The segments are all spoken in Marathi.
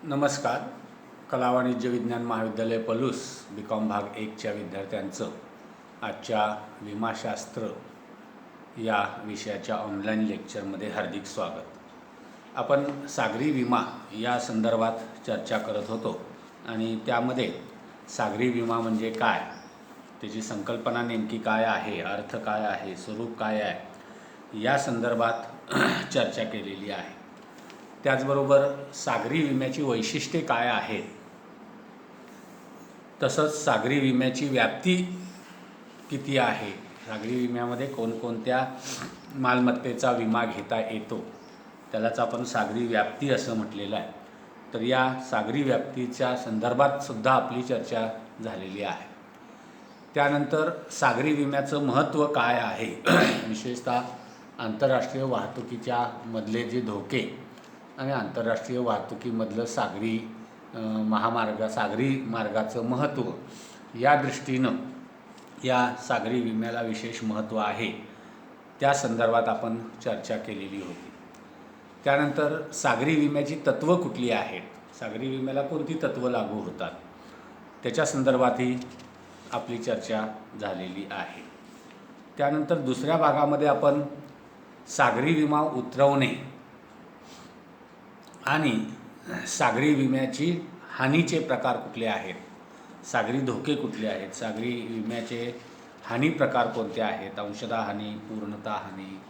नमस्कार. कला वाणिज्य विज्ञान महाविद्यालय पलूस बी.कॉम भाग 1च्या विद्यार्थ्यांचं आजच्या विमाशास्त्र या विषयाच्या ऑनलाईन लेक्चरमध्ये हार्दिक स्वागत. आपण सागरी विमा या संदर्भात चर्चा करत होतो आणि त्यामध्ये सागरी विमा म्हणजे काय, त्याची संकल्पना नेमकी काय आहे, अर्थ काय आहे, स्वरूप काय आहे या संदर्भात चर्चा केलेली आहे. त्याचबरोबर सागरी विम्याची वैशिष्ट्ये काय आहेत, तसंच सागरी विम्याची व्याप्ती किती आहे, सागरी विम्यामध्ये कोणकोणत्या मालमत्तेचा विमा घेता येतो त्यालाच आपण सागरी व्याप्ती असं म्हटलेलं आहे. तर या सागरी व्याप्तीच्या संदर्भात सुद्धा आपली चर्चा झालेली आहे. त्यानंतर सागरी विम्याचं महत्त्व काय आहे, विशेषतः आंतरराष्ट्रीय वाहतुकीच्या मधले जे धोके आणि आंतरराष्ट्रीय वाहतुकीमधलं सागरी सागरी मार्गाचं महत्त्व या दृष्टीनं या सागरी विम्याला विशेष महत्त्व आहे, त्या संदर्भात आपण चर्चा केलेली होती. त्यानंतर सागरी विम्याची तत्त्वं कुठली आहेत, सागरी विम्याला कोणती तत्त्वं लागू होतात, त्याच्या संदर्भातही आपली चर्चा झालेली आहे. त्यानंतर दुसऱ्या भागामध्ये आपण सागरी विमा उतरवणे आणि सागरी विम्याची हानीचे प्रकार कुठले आहेत, सागरी धोके कुठले आहेत, सागरी विम्याचे हानी प्रकार कोणते आहेत, अंशतः हानी, पूर्णतः हानी,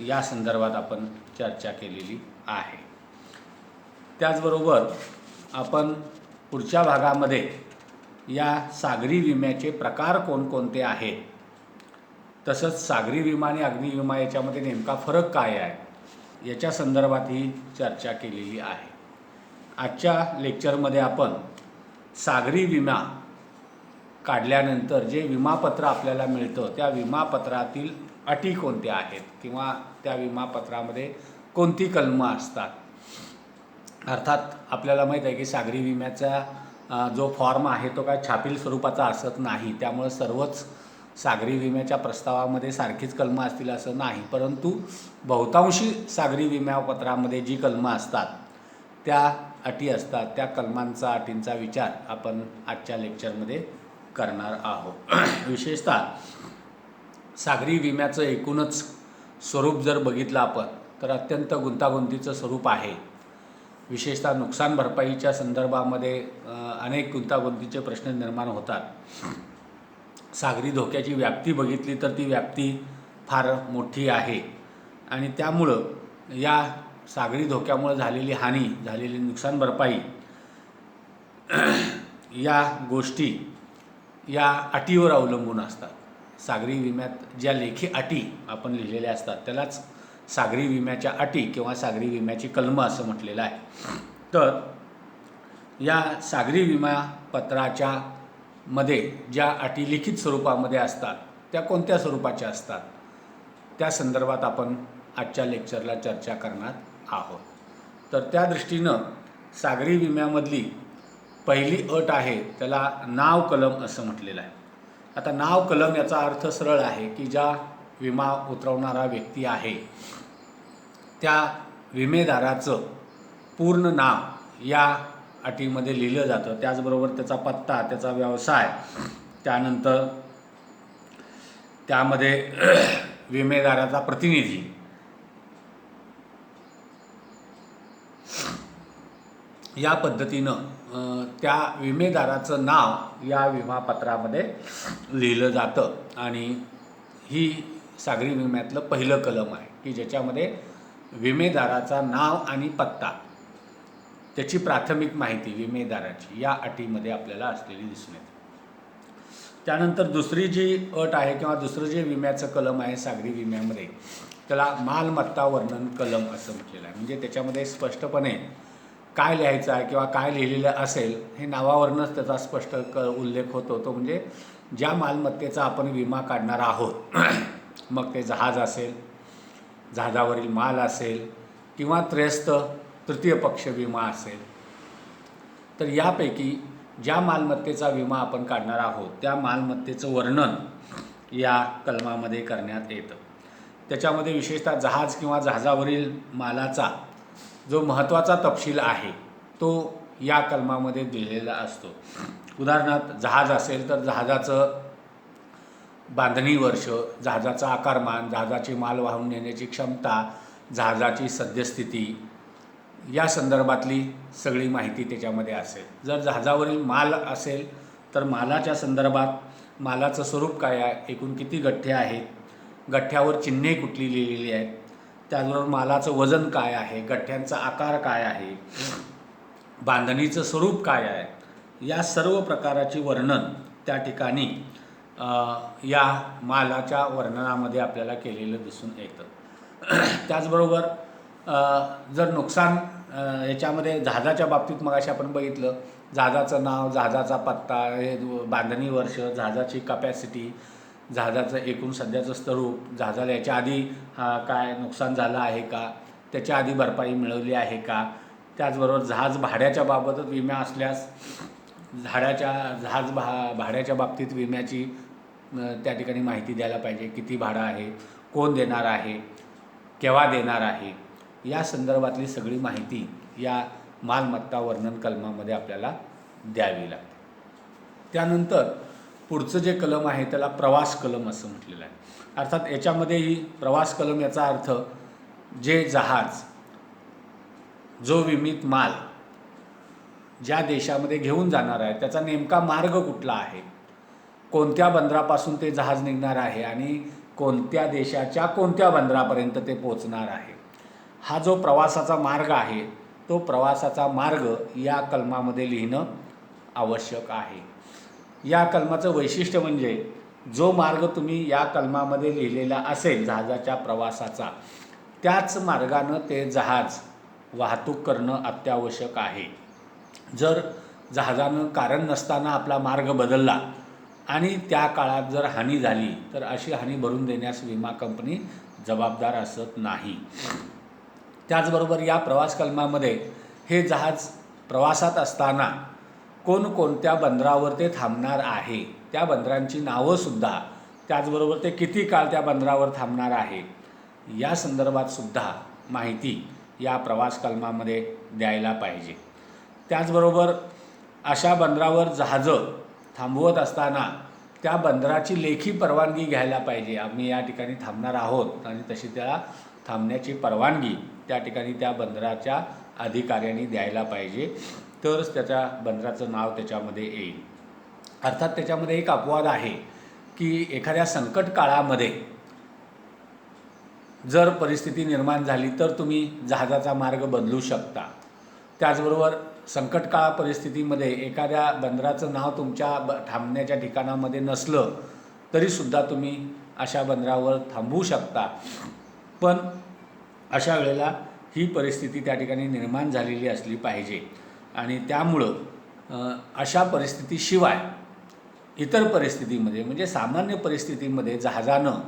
या संदर्भात आपण चर्चा केलेली आहे. त्याचबरोबर आपण पुढच्या भागामध्ये या सागरी विम्याचे प्रकार कोणकोणते आहेत, तसंच सागरी विमा आणि अग्निविमा याच्यामध्ये नेमका फरक काय आहे याच्या संदर्भातही चर्चा केलेली आहे. आजच्या लेक्चरमध्ये आपण सागरी विमा काढल्यानंतर जे विमापत्र आपल्याला मिळतं त्या विमापत्रातील अटी कोणत्या आहेत किंवा त्या विमापत्रामध्ये कोणती कलमं असतात. अर्थात आपल्याला माहीत आहे की सागरी विम्याचा जो फॉर्म आहे तो काय छापील स्वरूपाचा असत नाही, त्यामुळे सर्वच सागरी विम्याच्या प्रस्तावामध्ये सारखीच कलमं असतील असं नाही, परंतु बहुतांशी सागरी विम्यापत्रामध्ये जी कलमं असतात त्या अटी असतात, त्या कलमांचा अटींचा विचार आपण आजच्या लेक्चरमध्ये करणार आहोत. विशेषतः सागरी विम्याचं एकूणच स्वरूप जर बघितलं आपण तर अत्यंत गुंतागुंतीचं स्वरूप आहे. विशेषतः नुकसान भरपाईच्या संदर्भामध्ये अनेक गुंतागुंतीचे प्रश्न निर्माण होतात. सागरी धोक्याची व्याप्ती बघितली तर ती व्याप्ती फार मोठी आहे आणि त्यामुळं या सागरी धोक्यामुळे झालेली हानी, झालेली नुकसान भरपाई या गोष्टी या अटीवर अवलंबून असतात. सागरी विम्यात ज्या लेखी अटी आपण लिहिलेल्या असतात त्यालाच सागरी विम्याच्या अटी किंवा सागरी विम्याची कलमं असं म्हटलेलं आहे. तर या सागरी विमापत्राच्या मध्ये ज्या अटी लिखित स्वरूपामध्ये असतात त्या कोणत्या स्वरूपाच्या असतात त्या संदर्भात आपण आजच्या लेक्चरला चर्चा करणार आहोत. तर त्या दृष्टीनं सागरी विम्यामधली पहिली अट आहे त्याला नाव कलम असं म्हटलेलं आहे. आता नाव कलम याचा अर्थ सरळ आहे की ज्या विमा उतरवणारा व्यक्ती आहे त्या विमेदाराचं पूर्ण नाव या अटीमध्ये लिहिलं जातं. त्याचबरोबर त्याचा पत्ता, त्याचा व्यवसाय, त्यानंतर त्यामध्ये विमेदाराचा प्रतिनिधी या पद्धतीनं त्या विमेदाराचं नाव या विमापत्रामध्ये लिहिलं जातं आणि ही सागरी विम्यातलं पहिलं कलम आहे की ज्याच्यामध्ये विमेदाराचा नाव आणि पत्ता, त्याची प्राथमिक माहिती विमेदाराची या अटीमध्ये आपल्याला असलेली दिसून येते. त्यानंतर दुसरी जी अट आहे किंवा दुसरं जे विम्याचं कलम आहे सागरी विम्यामध्ये त्याला मालमत्ता वर्णन कलम असं म्हटलेलं आहे. म्हणजे त्याच्यामध्ये स्पष्टपणे काय लिहायचं आहे किंवा काय लिहिलेलं असेल हे नावावरूनच त्याचा स्पष्ट उल्लेख होतो. तो म्हणजे ज्या मालमत्तेचा आपण विमा काढणार आहोत मग ते जहाज असेल, जहाजावरील माल असेल किंवा त्रयस्थ तृतीय पक्ष विमा असेल, तर यापैकी ज्या मालमत्तेचा विमा आपण काढणार आहोत त्या मालमत्तेचं वर्णन या कलमामध्ये करण्यात येतं. त्याच्यामध्ये विशेषतः जहाज किंवा जहाजावरील मालाचा जो महत्त्वाचा तपशील आहे तो या कलमामध्ये दिलेला असतो. उदाहरणार्थ जहाज असेल तर जहाजाचं बांधणी वर्ष, जहाजाचा आकारमान, जहाजाची माल वाहून नेण्याची क्षमता, जहाजाची सद्यस्थिती या संदर्भातली सगळी माहिती त्याच्यामध्ये असेल. जर जहाजावरील माल असेल तर मालाच्या संदर्भात मालाचं स्वरूप काय आहे, एकूण किती गठ्ठे आहेत, गठ्ठ्यावर चिन्हे कुठली लिहिलेली आहेत, त्याचबरोबर मालाचं वजन काय आहे, गठ्ठ्यांचा आकार काय आहे, बांधणीचं स्वरूप काय आहे, या सर्व प्रकाराची वर्णन त्या ठिकाणी या मालाच्या वर्णनामध्ये आपल्याला केलेलं दिसून येतं. त्याचबरोबर जर नुकसान याच्यामध्ये जहाजाच्या बाबतीत मगाशी आपण बघितलं, जहाजाचं नाव, जहाजाचा पत्ता, हे बांधणी वर्ष, जहाजाची कपॅसिटी, जहाजाचं एकूण सध्याचं स्वरूप, जहाजाला याच्या आधी काय नुकसान झालं आहे का, त्याच्या आधी भरपाई मिळवली आहे का, त्याचबरोबर जहाज भाड्याच्या बाबतच विमा असल्यास जहाज भाड्याच्या बाबतीत विम्याची त्या ठिकाणी माहिती द्यायला पाहिजे. किती भाडं आहे, कोण देणार आहे, केव्हा देणार आहे, या संदर्भातली सगळी माहिती या मालमत्ता वर्णन कलमामध्ये आपल्याला द्यावी लागते. त्यानंतर पुढचं जे कलम आहे त्याला प्रवास कलम असं म्हटलेलं आहे. अर्थात याच्यामध्येही प्रवास कलम याचा अर्थ जे जहाज, जो विमित माल ज्या देशामध्ये घेऊन जाणार आहे त्याचा नेमका मार्ग कुठला आहे, कोणत्या बंदरापासून ते जहाज निघणार आहे आणि कोणत्या देशाच्या कोणत्या बंदरापर्यंत ते पोचणार आहे, हा जो प्रवासाचा मार्ग आहे तो प्रवासाचा मार्ग या कलमामध्ये लिहिणं आवश्यक आहे. या कलमाचं वैशिष्ट्य म्हणजे जो मार्ग तुम्ही या कलमामध्ये लिहिलेला असेल जहाजाच्या प्रवासाचा, त्याच मार्गानं ते जहाज वाहतूक करणं अत्यावश्यक आहे. जर जहाजानं कारण नसताना आपला मार्ग बदलला आणि त्या काळात जर हानी झाली तर अशी हानी भरून देण्यास विमा कंपनी जबाबदार असत नाही. त्याचबरोबर या प्रवास कलमामध्ये हे जहाज प्रवासात असताना कोणकोणत्या बंदरावर ते थांबणार आहे त्या बंदरांची नावंसुद्धा, त्याचबरोबर ते किती काळ त्या बंदरावर थांबणार आहे या संदर्भातसुद्धा माहिती या प्रवास कलमामध्ये द्यायला पाहिजे. त्याचबरोबर अशा बंदरावर जहाजं थांबवत असताना त्या बंदराची लेखी परवानगी घ्यायला पाहिजे. आम्ही या ठिकाणी थांबणार आहोत आणि तशी त्याला थांबण्याची परवानगी त्या ठिकाणी त्या बंदराच्या अधिकाऱ्यांनी द्यायला पाहिजे, तरच त्याच्या बंदराचं नाव त्याच्यामध्ये येईल. अर्थात त्याच्यामध्ये एक अपवाद आहे की एखाद्या संकट काळामध्ये जर परिस्थिती निर्माण झाली तर तुम्ही जहाजाचा मार्ग बदलू शकता. त्याचबरोबर संकटकाळ परिस्थितीमध्ये एखाद्या बंदराचं नाव तुमच्या थांबण्याच्या ठिकाणामध्ये नसलं तरीसुद्धा तुम्ही अशा बंदरावर थांबवू शकता. पण अशा वेळेला ही परिस्थिती त्या ठिकाणी निर्माण झालेली असली पाहिजे आणि त्यामुळं अशा परिस्थितीशिवाय इतर परिस्थितीमध्ये म्हणजे सामान्य परिस्थितीमध्ये जहाजानं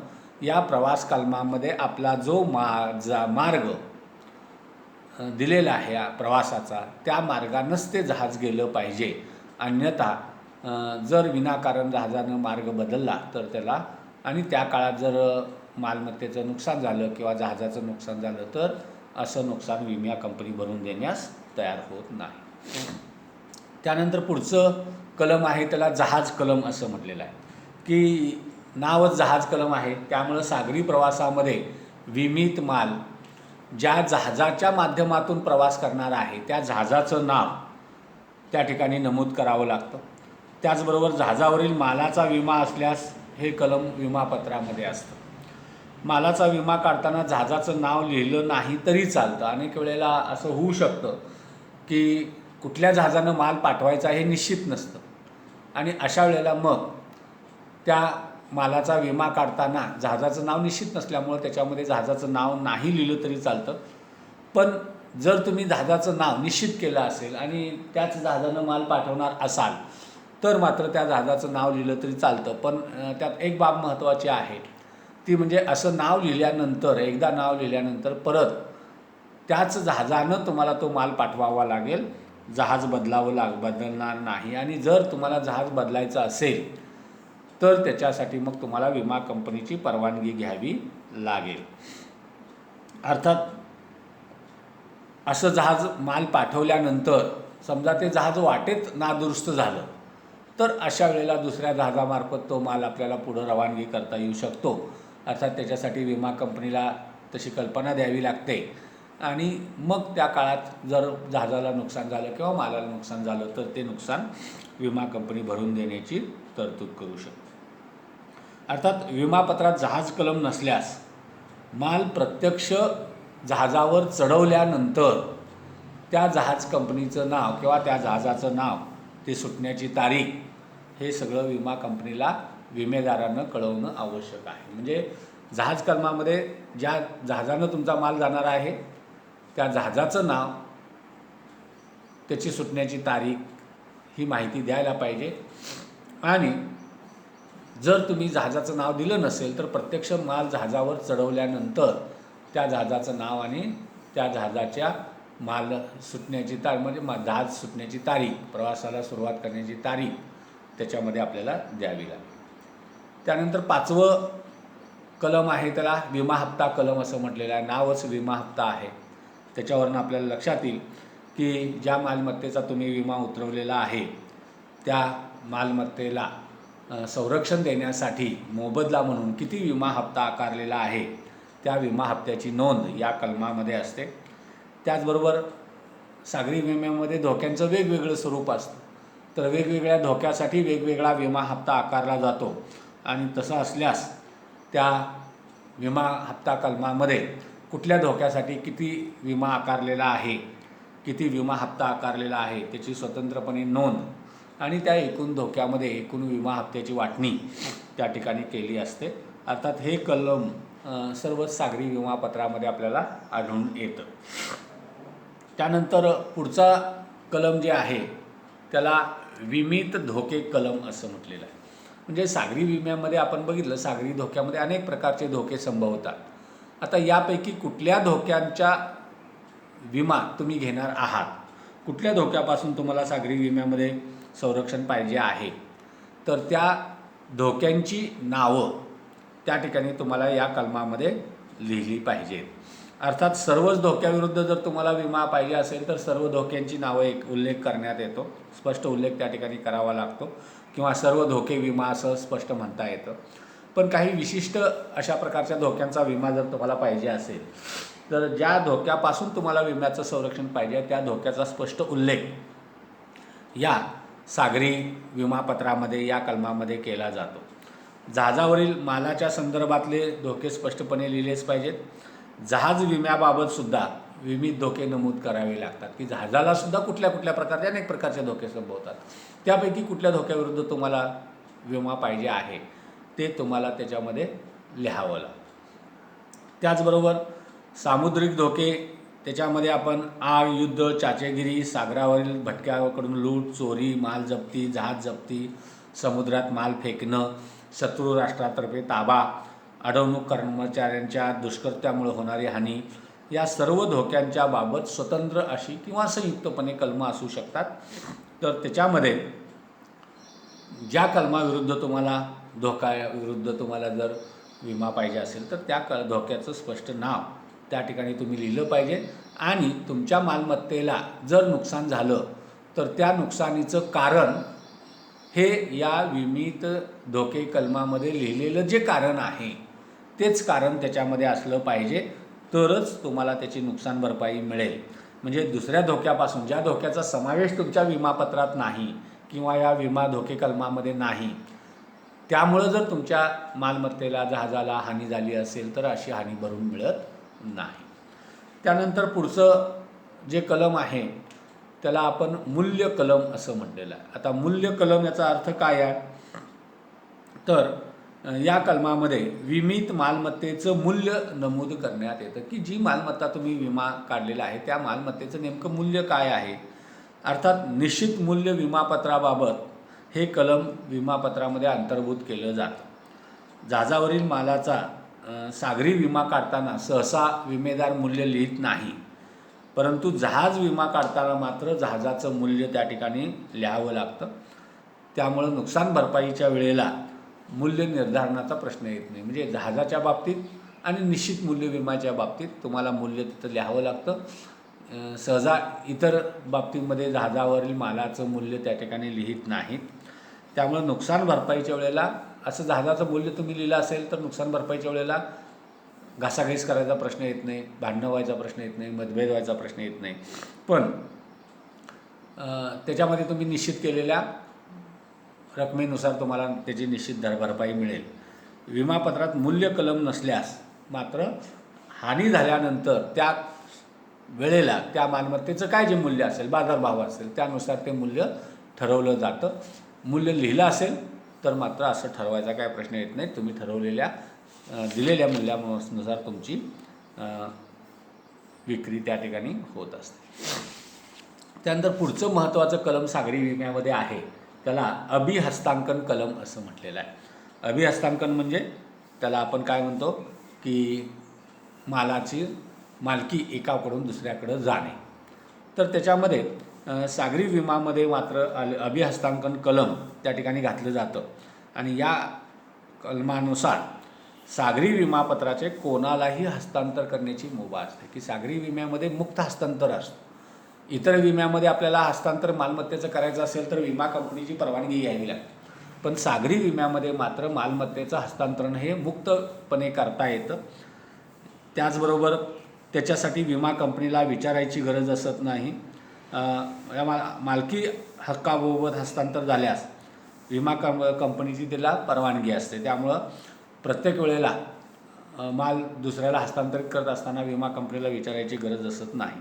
या प्रवास कलमामध्ये आपला जो मार्ग दिलेला आहे प्रवासाचा त्या मार्गानंच ते जहाज गेलं पाहिजे. अन्यथा जर विनाकारण जहाजानं मार्ग बदलला तर त्याला आणि त्या काळात जर मालमत्तेचं नुकसान झालं किंवा जहाजाचं नुकसान झालं तर असं नुकसान विमा कंपनी भरून देण्यास तयार होत नाही. त्यानंतर पुढचं कलम आहे त्याला जहाज कलम असं म्हटलेलं आहे की नावच जहाज कलम आहे, त्यामुळं सागरी प्रवासामध्ये विमित माल ज्या जहाजाच्या माध्यमातून प्रवास करणार आहे त्या जहाजाचं नाव त्या ठिकाणी नमूद करावं लागतं. त्याचबरोबर जहाजावरील मालाचा विमा असल्यास हे कलम विमापत्रामध्ये असतं. मालाचा विमा काढताना जहाजाचं नाव लिहिलं नाही तरी चालतं. अनेक वेळेला असं होऊ शकतं की कुठल्या जहाजानं माल पाठवायचा हे निश्चित नसतं आणि अशा वेळेला मग त्या मालाचा विमा काढताना जहाजाचं नाव निश्चित नसल्यामुळं त्याच्यामध्ये जहाजाचं नाव नाही लिहिलं तरी चालतं. पण जर तुम्ही जहाजाचं नाव निश्चित केलं असेल आणि त्याच जहाजानं माल पाठवणार असाल तर मात्र त्या जहाजाचं नाव लिहिलं तरी चालतं. पण त्यात एक बाब महत्त्वाची आहे ती म्हणजे असं नाव लिहिल्यानंतर, एकदा नाव लिहिल्यानंतर परत त्याच जहाजानं तुम्हाला तो माल पाठवावा लागेल, जहाज बदलणार नाही. आणि जर तुम्हाला जहाज बदलायचं असेल तर त्याच्यासाठी मग तुम्हाला विमा कंपनीची परवानगी घ्यावी लागेल. अर्थात असं जहाज माल पाठवल्यानंतर समजा ते जहाज वाटेत नादुरुस्त झालं, तर अशा वेळेला दुसऱ्या जहाजामार्फत तो माल आपल्याला पुढं रवानगी करता येऊ शकतो. अर्थात त्याच्यासाठी विमा कंपनीला तशी कल्पना द्यावी लागते आणि मग त्या काळात जर जहाजाला नुकसान झालं किंवा मालाला नुकसान झालं तर ते नुकसान विमा कंपनी भरून देण्याची तरतूद करू शकते. अर्थात विमापत्रात जहाज कलम नसल्यास माल प्रत्यक्ष जहाजावर चढवल्यानंतर त्या जहाज कंपनीचं नाव किंवा त्या जहाजाचं नाव, ते सुटण्याची तारीख, हे सगळं विमा कंपनीला विमेदारानं कळवणं आवश्यक आहे. म्हणजे जहाज कलमामध्ये ज्या जहाजानं तुमचा माल जाणार आहे त्या जहाजाचं नाव, त्याची सुटण्याची तारीख ही माहिती द्यायला पाहिजे. आणि जर तुम्ही जहाजाचं नाव दिलं नसेल तर प्रत्यक्ष माल जहाजावर चढवल्यानंतर त्या जहाजाचं नाव आणि त्या जहाजाच्या माल सुटण्याची तारीख, म्हणजे जहाज सुटण्याची तारीख, प्रवासाला सुरुवात करण्याची तारीख त्याच्यामध्ये आपल्याला द्यावी लागेल. त्यानंतर 5वं कलम आहे, त्याला विमा हप्ता कलम असं म्हटलेलं आहे. नावच विमा हप्ता आहे. त्याच्यावरनं आपल्याला लक्षात येईल की ज्या मालमत्तेचा तुम्ही विमा उतरवलेला आहे त्या मालमत्तेला संरक्षण देण्यासाठी मोबदला म्हणून किती विमा हप्ता आकारलेला आहे त्या विमा हप्त्याची नोंद या कलमामध्ये असते. त्याचबरोबर सागरी विम्यामध्ये धोक्यांचं वेगवेगळं स्वरूप असतं, तर वेगवेगळ्या धोक्यासाठी वेगवेगळा विमा हप्ता आकारला जातो आणि तसं असल्यास त्या विमा हप्ता कलमामध्ये कुठल्या धोक्यासाठी किती विमा आकारलेला आहे, किती विमा हप्ता आकारलेला आहे त्याची स्वतंत्रपणे नोंद आणि त्या एकूण धोक्यामध्ये एकूण विमा हप्त्याची वाटणी त्या ठिकाणी केली असते. अर्थात हे कलम सर्व सागरी विमापत्रामध्ये आपल्याला आढळून येतं. त्यानंतर पुढचा कलम जे आहे त्याला विमित धोके कलम असं म्हटलेलं आहे. म्हणजे सागरी विम्यामध्ये आपण बघितलं, सागरी धोक्यामध्ये अनेक प्रकारचे धोके संभवतात. आता यापैकी कुठल्या धोक्यांचा विमा तुम्ही घेणार आहात, कुठल्या धोक्यापासून तुम्हाला सागरी विम्यामध्ये संरक्षण पाहिजे आहे, तर त्या धोक्यांची नावं त्या ठिकाणी तुम्हाला या कलमामध्ये लिहिली पाहिजेत. अर्थात सर्वच धोक्याविरुद्ध जर तुम्हाला विमा पाहिजे असेल तर सर्व धोक्यांची नावं एक उल्लेख करण्यात येतो, स्पष्ट उल्लेख त्या ठिकाणी करावा लागतो, किंवा सर्व धोके विमा असं स्पष्ट म्हणता येतं. पण काही विशिष्ट अशा प्रकारच्या धोक्यांचा विमा जर तुम्हाला पाहिजे असेल तर ज्या धोक्यापासून तुम्हाला विम्याचं संरक्षण पाहिजे त्या धोक्याचा स्पष्ट उल्लेख या सागरी विमापत्रामध्ये या कलमामध्ये केला जातो. जहाजावरील मालाच्या संदर्भातले धोके स्पष्टपणे लिहिलेच पाहिजेत. जहाज विम्याबाबतसुद्धा विविध धोके नमूद करावे लागतात की जहाजालासुद्धा कुठल्या कुठल्या प्रकारचे अनेक प्रकारचे धोके संभवतात, त्यापैकी कुठल्या धोक्याविरुद्ध तुम्हाला विमा पाहिजे आहे ते तुम्हाला त्याच्यामध्ये लिहावं लागतं. त्याचबरोबर सामुद्रिक धोके, त्याच्यामध्ये आपण आग, युद्ध, चाचेगिरी, सागरावरील भटक्याकडून लूट, चोरी, माल जप्ती, जहाज जप्ती, समुद्रात माल फेकणं, शत्रू राष्ट्रातर्फे ताबा, अडवणूक कर्मचाऱ्यांच्या दुष्कृत्यामुळे होणारी हानी, या सर्व धोक्यांच्या बाबत स्वतंत्र अशी किंवा संयुक्तपणे कलमं असू शकतात. तर त्याच्यामध्ये ज्या कलमाविरुद्ध तुम्हाला धोक्याविरुद्ध तुम्हाला जर विमा पाहिजे असेल तर त्या धोक्याचं स्पष्ट नाव त्या ठिकाणी तुम्ही लिहिलं पाहिजे. आणि तुमच्या मालमत्तेला जर नुकसान झालं तर त्या नुकसानीचं कारण हे या विमित धोके कलमामध्ये लिहिलेलं जे कारण आहे तेच कारण त्याच्यामध्ये असलं पाहिजे, तरच तुम्हाला त्याची नुकसान भरपाई मिळेल. म्हणजे दुसऱ्या धोक्यापासून, ज्या धोक्याचा समावेश तुमच्या विमापत्रात नाही किंवा या विमा धोके कलमामध्ये नाही, त्यामुळं जर तुमच्या मालमत्तेला, जहाजाला हानी झाली असेल तर अशी हानी भरून मिळत नाही. त्यानंतर पुढचं जे कलम आहे त्याला आपण मूल्य कलम असं म्हटलेलं आहे. आता मूल्य कलम याचा अर्थ काय आहे, तर या कलमामध्ये विमित मालमत्तेचं मूल्य नमूद करण्यात येतं की जी मालमत्ता तुम्ही विमा काढलेला आहे त्या मालमत्तेचं नेमकं मूल्य काय आहे. अर्थात निश्चित मूल्य विमापत्राबाबत हे कलम विमापत्रामध्ये अंतर्भूत केलं जातं. जहाजावरील मालाचा सागरी विमा काढताना सहसा विमेदार मूल्य लिहित नाही, परंतु जहाज विमा काढताना मात्र जहाजाचं मूल्य त्या ठिकाणी लिहावं लागतं. त्यामुळं नुकसान भरपाईच्या वेळेला मूल्य निर्धारणाचा प्रश्न येत नाही. म्हणजे जहाजाच्या बाबतीत आणि निश्चित मूल्य विम्याच्या बाबतीत तुम्हाला मूल्य तिथं लिहावं लागतं. सहसा इतर बाबतीमध्ये जहाजावरील मालाचं मूल्य त्या ठिकाणी लिहित नाहीत. त्यामुळे नुकसान भरपाईच्या वेळेला असं जहाजाचं मूल्य तुम्ही लिहिलं असेल तर नुकसान भरपाईच्या वेळेला घासाघीस करायचा प्रश्न येत नाही, भांडणं व्हायचा प्रश्न येत नाही, मतभेद व्हायचा प्रश्न येत नाही. पण त्याच्यामध्ये तुम्ही निश्चित केलेल्या रकमेनुसार तुम्हाला त्याची निश्चित भरपाई मिळेल. विमापत्रात मूल्य कलम नसल्यास मात्र हानी झाल्यानंतर त्या वेळेला त्या मालमत्तेचं काय जे मूल्य असेल, बाजारभाव असेल, त्यानुसार ते मूल्य ठरवलं जातं. मूल्य लिहिलं असेल तर मात्र असं ठरवायचा काय प्रश्न येत नाही. तुम्ही ठरवलेल्या दिलेल्या मूल्यानुसार तुमची विक्री त्या ठिकाणी होत असते. त्यानंतर पुढचं महत्त्वाचं कलम सागरी विम्यामध्ये आहे, त्याला अभिहस्तांकन कलम असं म्हटलेलं आहे. अभिहस्तांकन म्हणजे त्याला आपण काय म्हणतो की मालाची मालकी एकाकडून दुसऱ्याकडं जाणे. तर त्याच्यामध्ये सागरी विमामध्ये मात्र अभिहस्तांकन कलम त्या ठिकाणी घातलं जातं आणि या कलमानुसार सागरी विमापत्राचे कोणालाही हस्तांतर करण्याची मुभा असते. की सागरी विम्यामध्ये मुक्त हस्तांतर असतं. इतर विम्यामध्ये आपल्याला हस्तांतर मालमत्तेचं करायचं असेल तर विमा कंपनीची परवानगी घ्यावी लागते. पण सागरी विम्यामध्ये मात्र मालमत्तेचं हस्तांतरण हे मुक्तपणे करता येतं. त्याचबरोबर त्याच्यासाठी विमा कंपनीला विचारायची गरज असत नाही. या मालकी हक्काबाबत हस्तांतर झाल्यास विमा कंपनीची त्याला परवानगी असते. त्यामुळं प्रत्येक वेळेला माल दुसऱ्याला हस्तांतरित करत असताना विमा कंपनीला विचारायची गरज असत नाही.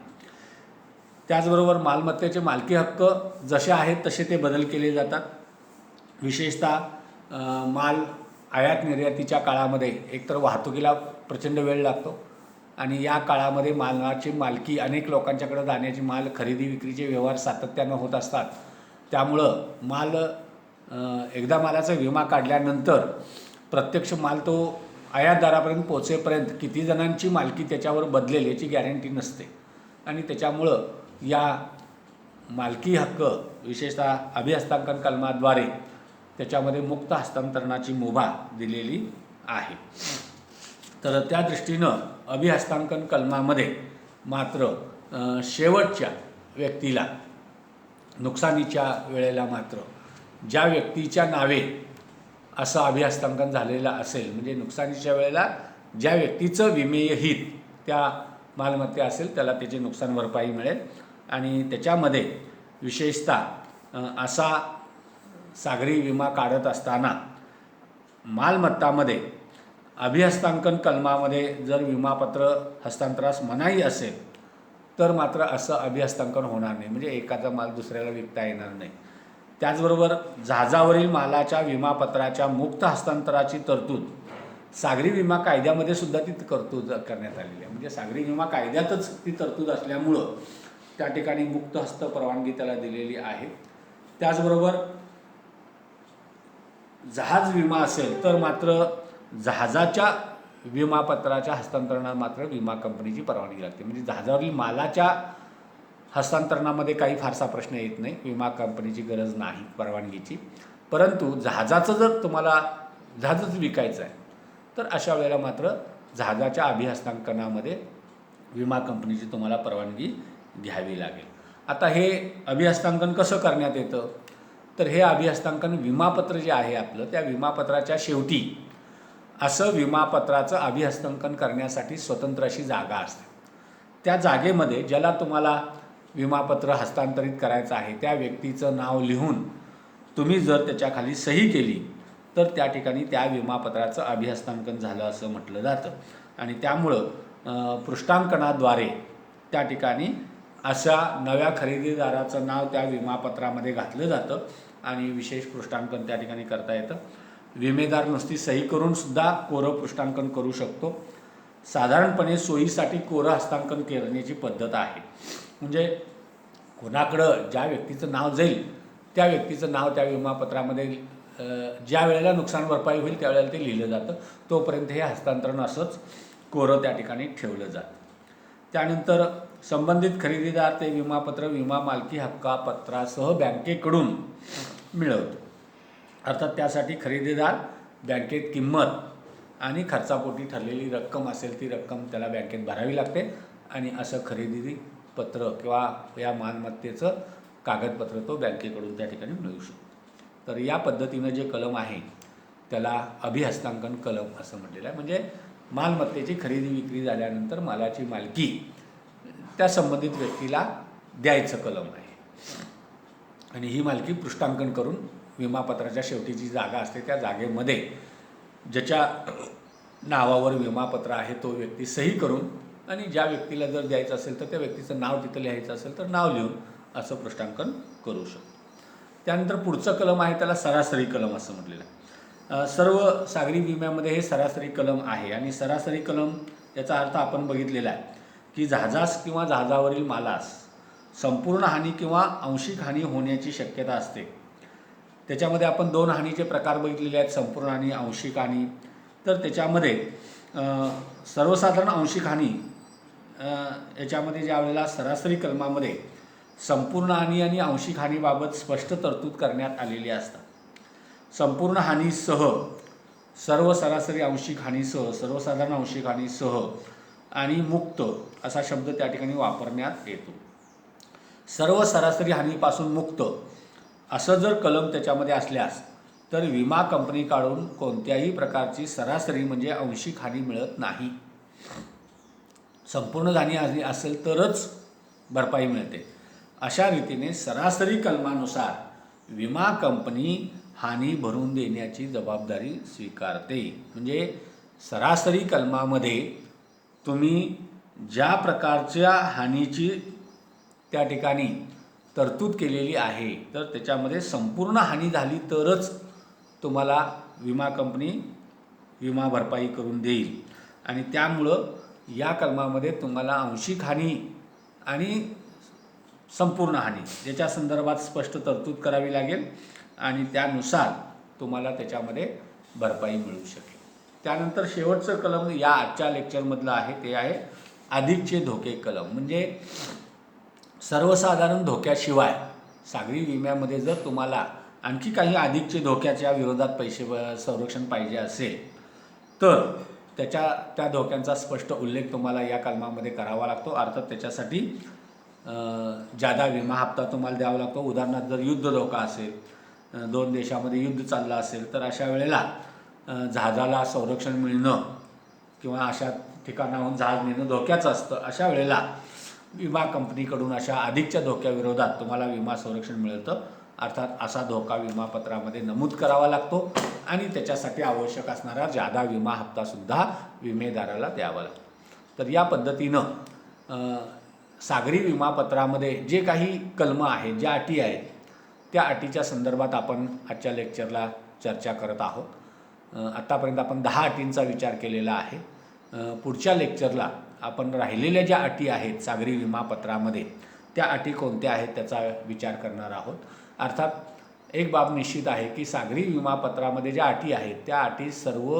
त्याचबरोबर मालमत्तेचे मालकी हक्क जसे आहेत तसे ते बदल केले जातात. विशेषतः माल आयात निर्यातीच्या काळामध्ये एकतर वाहतुकीला प्रचंड वेळ लागतो आणि या काळामध्ये मालाची मालकी अनेक लोकांच्याकडे जाण्याची, माल खरेदी विक्रीचे व्यवहार सातत्यानं होत असतात. त्यामुळं माल एकदा मालाचा विमा काढल्यानंतर प्रत्यक्ष माल तो आयातदारापर्यंत पोहोचेपर्यंत किती जणांची मालकी त्याच्यावर बदलेल याची गॅरंटी नसते आणि त्याच्यामुळं या मालकी हक्क विशेषतः अभिहस्तांकन कलमाद्वारे त्याच्यामध्ये मुक्त हस्तांतरणाची मुभा दिलेली आहे. तर त्या दृष्टीनं अभिहस्तांकन कलमामध्ये मात्र शेवटच्या व्यक्तीला नुकसानीच्या वेळेला मात्र ज्या व्यक्तीच्या नावे असं अभिहस्तांकन झालेलं असेल, म्हणजे नुकसानीच्या वेळेला ज्या व्यक्तीचं विमेय हित त्या मालमत्ते असेल त्याला त्याची नुकसान भरपाई मिळेल. आणि त्याच्यामध्ये विशेषतः असा सागरी विमा काढत असताना मालमत्तामध्ये अभिहस्तांकन कलमामध्ये जर विमापत्र हस्तांतरास मनाई असेल तर मात्र असं अभिहस्तांकन होणार नाही, म्हणजे एकाचा माल दुसऱ्याला विकता येणार नाही. त्याचबरोबर जहाजावरील मालाच्या विमापत्राच्या मुक्त हस्तांतराची तरतूद सागरी विमा कायद्यामध्ये सुद्धा ती तरतूद करण्यात आलेली आहे. म्हणजे सागरी विमा कायद्यातच ती तरतूद असल्यामुळं त्या ठिकाणी मुक्त हस्त परवानगी त्याला दिलेली आहे. त्याचबरोबर जहाज विमा असेल तर मात्र जहाजाच्या विमापत्राच्या हस्तांतरणात मात्र विमा कंपनीची परवानगी लागते. म्हणजे जहाजावरील मालाच्या हस्तांतरणामध्ये काही फारसा प्रश्न येत नाही, विमा कंपनीची गरज नाही परवानगीची. परंतु जहाजाचं जर तुम्हाला जहाजच विकायचं आहे तर अशा वेळेला मात्र जहाजाच्या अभिहस्तांकनामध्ये विमा कंपनीची तुम्हाला परवानगी घ्यावी लागेल. आता हे अभिहस्तांकन कसं करण्यात येतं तर हे अभिहस्तांकन विमापत्र जे आहे आपलं, त्या विमापत्राच्या शेवटी असं विमापत्राचं अभिहस्तांकन करण्यासाठी स्वतंत्र अशी जागा असते. त्या जागेमध्ये ज्याला तुम्हाला विमापत्र हस्तांतरित करायचं आहे त्या व्यक्तीचं नाव लिहून तुम्ही जर त्याच्याखाली सही केली तर त्या ठिकाणी त्या विमापत्राचं अभिहस्तांकन झालं असं म्हटलं जातं. आणि त्यामुळं पृष्ठांकनाद्वारे त्या ठिकाणी अशा नव्या खरेदीदाराचं नाव त्या विमापत्रामध्ये घातलं जातं आणि विशेष पृष्ठांकन त्या ठिकाणी करता येतं. विमेदार नुसती सही करूनसुद्धा कोरं पृष्ठांकन करू शकतो. साधारणपणे सोयीसाठी कोरं हस्तांकन करण्याची पद्धत आहे. म्हणजे कोणाकडं ज्या व्यक्तीचं नाव जाईल त्या व्यक्तीचं नाव त्या विमापत्रामध्ये ज्या वेळेला नुकसान भरपाई होईल त्यावेळेला ते लिहिलं जातं. तोपर्यंत हे हस्तांतरण असंच कोरं त्या ठिकाणी ठेवलं जातं. त्यानंतर संबंधित खरेदीदार ते विमापत्र विमा मालकी हक्कापत्रासह बँकेकडून मिळवतो. अर्थात त्यासाठी खरेदीदार बँकेत किंमत आणि खर्चापोटी ठरलेली रक्कम असेल ती रक्कम त्याला बँकेत भरावी लागते आणि असं खरेदी पत्र किंवा या मालमत्तेचं कागदपत्र तो बँकेकडून त्या ठिकाणी मिळू शकतो. तर या पद्धतीनं जे कलम आहे त्याला अभिहस्तांकन कलम असं म्हटलेलं आहे. म्हणजे मालमत्तेची खरेदी विक्री झाल्यानंतर मालाची मालकी त्या संबंधित व्यक्तीला द्यायचं कलम आहे. आणि ही मालकी पृष्ठांकन करून विमापत्राच्या शेवटी जी जागा असते त्या जागेमध्ये ज्याच्या नावावर विमापत्र आहे तो व्यक्ती सही करून आणि ज्या व्यक्तीला जर द्यायचं असेल तर त्या व्यक्तीचं नाव तिथं लिहायचं असेल तर नाव लिहून असं पृष्ठांकन करू शकतो. त्यानंतर पुढचं कलम आहे त्याला सरासरी कलम असं म्हटलेलं आहे. सर्व सागरी विम्यामध्ये हे सरासरी कलम आहे. आणि सरासरी कलम याचा अर्थ आपण बघितलेला आहे की जहाजास किंवा जहाजावरील मालास संपूर्ण हानी किंवा आंशिक हानी होण्याची शक्यता असते. त्याच्यामध्ये आपण 2 हानीचे प्रकार बघितलेले आहेत, संपूर्ण हानी, आंशिक हानी. तर त्याच्यामध्ये सर्वसाधारण आंशिक हानी याच्यामध्ये ज्या वेळेला सरासरी कलमामध्ये संपूर्ण हानी आणि आंशिक हानीबाबत स्पष्ट तरतूद करण्यात आलेली असतात. संपूर्ण हानीसह, सर्व सरासरी आंशिक हानीसह, सर्वसाधारण आंशिक हानीसह आणि मुक्त असा शब्द त्या ठिकाणी वापरण्यात येतो. सर्व सरासरी हानीपासून मुक्त असं जर कलम त्याच्यामध्ये असल्यास तर विमा कंपनीकडून कोणत्याही प्रकारची सरासरी म्हणजे आंशिक हानी मिळत नाही. संपूर्ण हानी असेल तरच भरपाई मिळते. अशा रीतीने सरासरी कलमानुसार विमा कंपनी हानी भरून देण्याची जबाबदारी स्वीकारते. म्हणजे सरासरी कलमामध्ये तुम्ही ज्या प्रकारच्या हानीची त्या ठिकाणी तरतूद केलेली आहे तर त्याच्यामध्ये संपूर्ण हानी झाली तरच तुम्हाला विमा कंपनी विमा भरपाई करून देईल. आणि त्यामुळं या कलमामध्ये तुम्हाला आंशिक हानी आणि संपूर्ण हानी याच्या संदर्भात स्पष्ट तरतूद करावी लागेल आणि त्यानुसार तुम्हाला त्याच्यामध्ये भरपाई मिळू शकेल. त्यानंतर शेवटचं कलम या आजच्या लेक्चरमधलं आहे ते आहे अधिकचे धोके कलम. म्हणजे सर्वसाधारण धोक्याशिवाय सागरी विम्यामध्ये जर तुम्हाला आणखी काही अधिकचे धोक्याच्या विरोधात पैसे संरक्षण पाहिजे असेल तर त्या धोक्यांचा स्पष्ट उल्लेख तुम्हाला या कलमामध्ये करावा लागतो. अर्थात त्याच्यासाठी जादा विमा हप्ता तुम्हाला द्यावा लागतो. उदाहरणार्थ जर युद्ध धोका असेल, 2 देशामध्ये युद्ध चाललं असेल तर अशा वेळेला जहाजाला संरक्षण मिळणं किंवा अशा ठिकाणाहून जहाज नेणं धोक्याचं असतं. अशा वेळेला विमा कंपनीकडून अशा अधिकच्या धोक्याविरोधात तुम्हाला विमा संरक्षण मिळतं. अर्थात असा धोका विमापत्रामध्ये नमूद करावा लागतो आणि त्याच्यासाठी आवश्यक असणारा जादा विमा हप्तासुद्धा विमेदाराला द्यावा लागतो. तर या पद्धतीनं सागरी विमापत्रामध्ये जे काही कलमं आहेत, ज्या अटी आहेत, त्या अटीच्या संदर्भात आपण आजच्या लेक्चरला चर्चा करत आहोत. आत्तापर्यंत आपण 10 अटींचा विचार केलेला आहे. पुढच्या लेक्चरला आपण राहिलेल्या ज्या अटी आहेत सागरी विमापत्रामध्ये त्या अटी कोणत्या आहेत त्याचा विचार करणार आहोत. अर्थात एक बाब निश्चित आहे की सागरी विमापत्रामध्ये ज्या अटी आहेत त्या अटी सर्व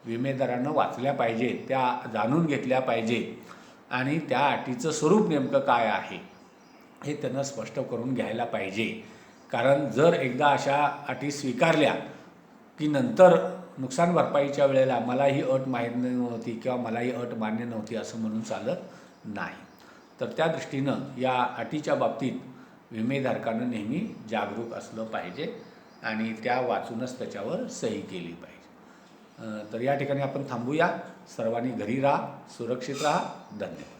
विमेदारांना वाचल्या पाहिजेत, त्या जाणून घेतल्या पाहिजेत आणि त्या अटीचं स्वरूप नेमकं काय आहे हे त्यांना स्पष्ट करून घ्यायला पाहिजे. कारण जर एकदा अशा अटी स्वीकारल्या की नंतर नुकसान भरपाईच्या वेळेला मला ही अट माहीत नव्हती किंवा मला ही अट मान्य नव्हती असं म्हणून चालत नाही. तर त्या दृष्टीनं या अटीच्या बाबतीत विमेधारकानं नेहमी जागरूक असलं पाहिजे आणि त्या वाचूनच त्याच्यावर सही केली पाहिजे. तर या ठिकाणी आपण थांबूया. सर्वांनी घरी राहा, सुरक्षित राहा. धन्यवाद.